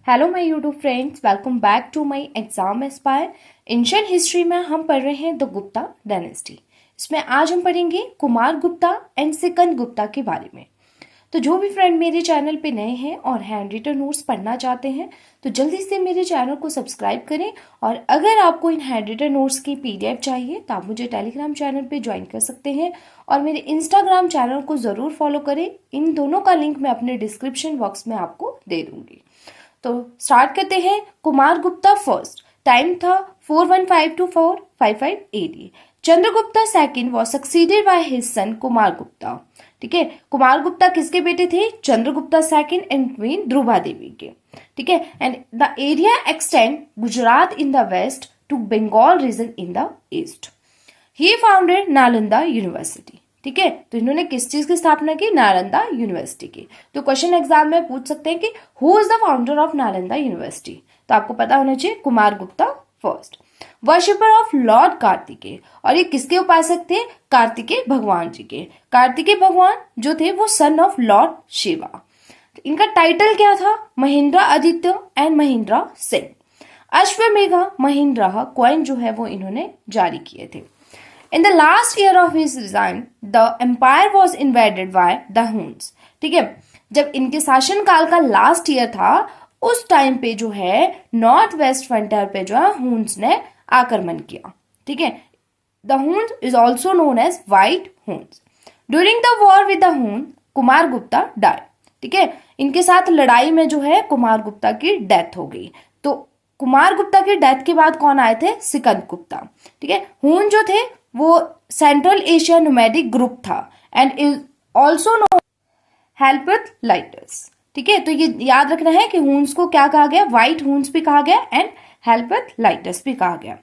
Hello my YouTube friends, welcome back to my exam aspire. Ancient history में हम पढ़ रहे हैं द गुप्ता डायनेस्टी। इसमें आज हम पढ़ेंगे कुमार गुप्ता एंड सिकंद गुप्ता के बारे में। तो जो भी फ्रेंड मेरे चैनल पे नए हैं और हैंड रिटन नोट्स पढ़ना चाहते हैं तो जल्दी से मेरे चैनल को सब्सक्राइब करें। और अगर आपको इन हैंड रिटन नोट्स की पीडीएफ चाहिए तो आप मुझे टेलीग्राम चैनल पे ज्वाइन कर सकते हैं और मेरे इंस्टाग्राम चैनल को ज़रूर फॉलो करें। इन दोनों का लिंक मैं अपने डिस्क्रिप्शन बॉक्स में आपको दे दूंगी। तो स्टार्ट करते हैं। कुमार गुप्ता फर्स्ट, टाइम था 415 to 455 AD। Chandragupta second was succeeded by his son Kumar Gupta. ठीक है, कुमार गुप्ता किसके बेटे थे? Chandragupta second and queen Dhruva Devi के। ठीक है, and the area extend Gujarat in the west to Bengal region in the east. He founded Nalanda university. ठीक है, तो इन्होंने किस चीज की स्थापना की? नालंदा यूनिवर्सिटी की। तो क्वेश्चन एग्जाम में पूछ सकते हैं कि who is the founder of Nalanda university. तो आपको पता होना चाहिए Kumar Gupta first. Worshipper of Lord Kartikeya, और ये किसके उपासक थे? कार्तिकेय भगवान जी के। कार्तिकेय भगवान जो थे वो सन ऑफ लॉर्ड शिवा। इनका टाइटल क्या था? महेंद्र आदित्य एंड महेंद्र सिंह। अश्वमेघा महेंद्र कॉइन जो है वो इन्होंने जारी किए थे। In the last year of his reign, the empire was invaded by the Huns। ठीक है, जब इनके शासन काल का लास्ट ईयर था उस टाइम पे जो है नॉर्थ वेस्ट फ्रंटियर पे जो है हुन्स ने आक्रमण किया। ठीक है, the Huns is also known as white Huns. During the war with the Hun Kumar Gupta died. ठीक है, इनके साथ लड़ाई में जो है कुमार गुप्ता की डेथ हो गई। तो कुमार गुप्ता की डेथ के बाद कौन आए थे? सिकंद गुप्ता। ठीक है, हुन जो थे वो सेंट्रल एशिया नोमैडिक ग्रुप था and is also known Hephthalites. ठीक है, तो ये याद रखना है कि हुन्स को क्या कहा गया? व्हाइट हुन्स भी कहा गया एंड हेल्पेथ लाइटर्स भी कहा गया।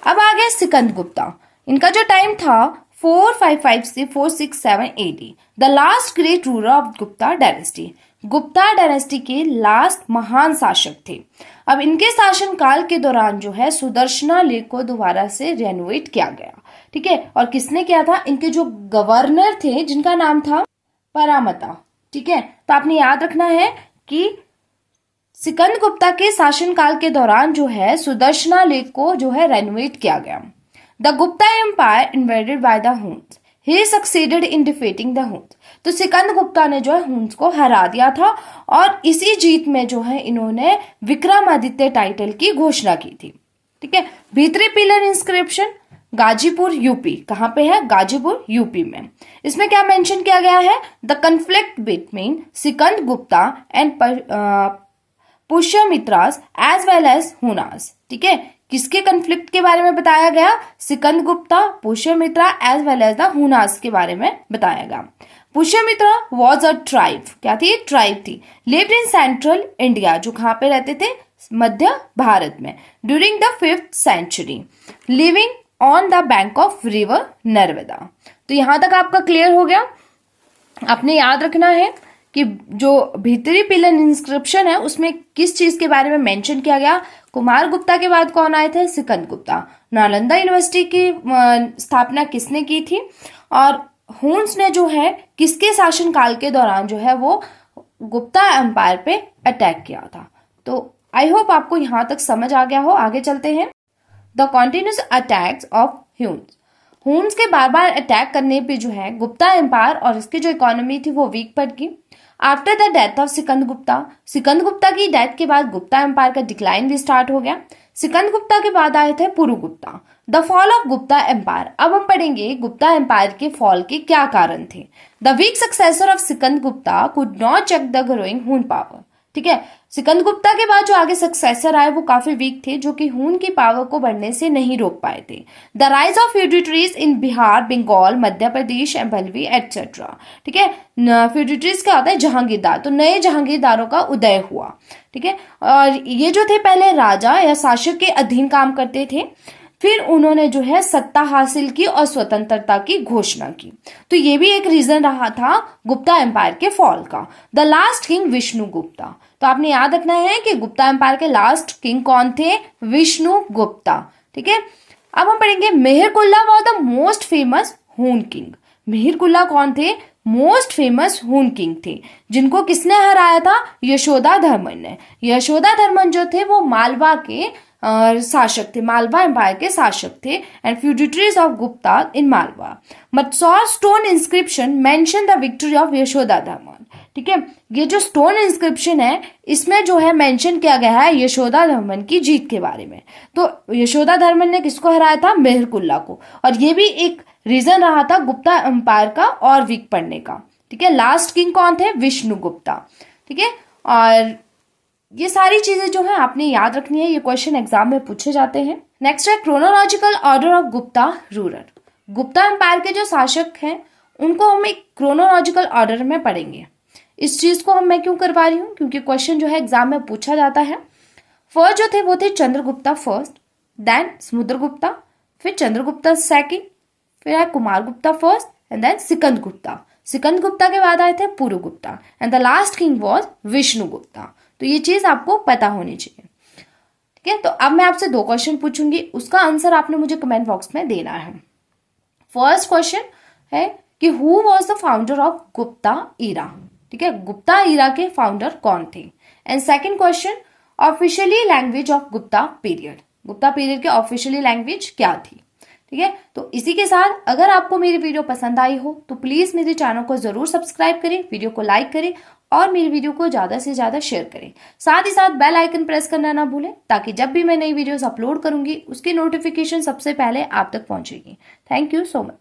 अब आ गया सिकंद गुप्ता। इनका जो टाइम था 455 से 467 AD। The last great ruler of Gupta dynasty. Gupta dynasty के लास्ट महान शासक थे। अब इनके शासन काल के दौरान जो है सुदर्शना लेक को दोबारा से रेनोवेट किया गया। ठीक है, और किसने किया था? इनके जो गवर्नर थे जिनका नाम था परामता। ठीक है, तो आपने याद रखना है कि सिकंद गुप्ता के शासन काल के दौरान जो है सुदर्शना लेक को जो है रेनोवेट किया गया। The Gupta empire invaded by the Huns. He succeeded in defeating the Huns. तो सिकंद गुप्ता ने जो है हुन्स को हरा दिया था और इसी जीत में जो है इन्होंने विक्रमादित्य टाइटल की घोषणा की थी। ठीक है, भीतरी पिलर इंस्क्रिप्शन गाजीपुर यूपी। कहां पे है? गाजीपुर यूपी में। इसमें क्या मेंशन किया गया है? The conflict between Skanda Gupta and Pushyamitras as well as Hunas. ठीक है, किसके कन्फ्लिक्ट के बारे में बताया गया? Skanda Gupta, Pushyamitra as well as the Hunas के बारे में बताया गया। Pushyamitra was a tribe. क्या थी? ट्राइब थी। लिव्ड इन सेंट्रल इंडिया, जो कहां पे रहते थे? मध्य भारत में। During the 5th century, living on the bank of river Narmada. तो यहां तक आपका क्लियर हो गया। आपने याद रखना है कि जो भीतरी पिलर इंस्क्रिप्शन है उसमें किस चीज के बारे में मेंशन किया गया? कुमार गुप्ता के बाद कौन आए थे? सिकंद गुप्ता। नालंदा यूनिवर्सिटी की स्थापना किसने की थी? और हुन्स ने जो है किसके शासन काल के दौरान जो है वो गुप्ता एम्पायर पे अटैक किया था। तो आई होप आपको यहां तक समझ आ गया हो। आगे चलते हैं। The continuous attacks of Hund's. Hund's के बार बार अटैक करने पे जो है गुप्ता एम्पायर और इसकी जो इकोनॉमी थी वो वीक पड़ गई। After the death of Skanda Gupta, Skanda Gupta की डेथ के बाद गुप्ता एम्पायर का डिक्लाइन भी स्टार्ट हो गया। सिकंद गुप्ता के बाद आए थे Puru Gupta. The fall of Gupta empire. अब हम पढ़ेंगे गुप्ता एम्पायर के फॉल के क्या कारण थे। The weak successor of Skanda Gupta could not check the growing Hun power. ठीक है, सिकंद गुप्ता के बाद जो आगे सक्सेसर आए वो काफी वीक थे, जो कि हुन की पावर को बढ़ने से नहीं रोक पाए थे। The rise of feudatories in Bihar, Bengal, Madhya Pradesh, Malwa etcetera. ठीक है, फ्यूडिटरीज क्या होता है? जहांगीरदार। तो नए जहांगीरदारों का उदय हुआ। ठीक है, और ये जो थे पहले राजा या शासक के अधीन काम करते थे, फिर उन्होंने जो है सत्ता हासिल की और स्वतंत्रता की घोषणा की। तो ये भी एक रीजन रहा था गुप्ता एम्पायर के फॉल का। The last king Vishnu Gupta. तो आपने याद रखना है कि गुप्ता एम्पायर के लास्ट किंग कौन थे? विष्णु गुप्ता। ठीक है, अब हम पढ़ेंगे मेहर कुल्ला वॉज द मोस्ट फेमस हुन किंग। मेहर कुल्ला कौन थे? मोस्ट फेमस हून किंग थे, जिनको किसने हराया था? यशोधर्मन ने। यशोधर्मन जो थे वो मालवा के शासक थे, मालवा एम्पायर के शासक थे। And feudatories of Gupta in Malwa. Mandsaur stone inscription mention the victory of Yashodharman. ठीक है, ये जो स्टोन इंस्क्रिप्शन है इसमें जो है मेंशन किया गया है यशोधर्मन की जीत के बारे में। तो यशोधर्मन ने किसको हराया था? मेहरकुल्ला को। और ये भी एक रीजन रहा था गुप्ता एम्पायर का और वीक पड़ने का। ठीक है, लास्ट किंग कौन थे? विष्णुगुप्ता। ठीक है, और ये सारी चीजें जो है आपने याद रखनी है, ये क्वेश्चन एग्जाम में पूछे जाते हैं। नेक्स्ट है chronological order of Gupta ruler. Gupta empire के जो शासक हैं उनको हम एक क्रोनोलॉजिकल ऑर्डर में पढ़ेंगे। इस चीज को मैं क्यों करवा रही हूँ? क्योंकि क्वेश्चन जो है एग्जाम में पूछा जाता है। फर्स्ट जो थे वो थे चंद्रगुप्ता फर्स्ट, देन समुद्रगुप्ता, फिर चंद्रगुप्ता सेकंड, फिर है Kumaragupta first and then Skandagupta. Skandagupta के बाद आए थे Purugupta and the last king was Vishnugupta. तो ये चीज आपको पता होनी चाहिए। ठीक है, तो अब मैं आपसे 2 क्वेश्चन पूछूंगी, उसका आंसर आपने मुझे कमेंट बॉक्स में देना है। फर्स्ट क्वेश्चन है कि who was the founder of Gupta era. ठीक है, गुप्ता ईरा के फाउंडर कौन थे? And second question, officially language of Gupta period. Gupta period की ऑफिशियली लैंग्वेज क्या थी? ठीक है, तो इसी के साथ अगर आपको मेरी वीडियो पसंद आई हो तो प्लीज मेरे चैनल को जरूर सब्सक्राइब करें, वीडियो को लाइक करें और मेरी वीडियो को ज्यादा से ज्यादा शेयर करें। साथ ही साथ बेल आइकन प्रेस करना ना भूलें ताकि जब भी मैं नई वीडियोस अपलोड करूंगी उसकी नोटिफिकेशन सबसे पहले आप तक पहुंचेगी। Thank you so much.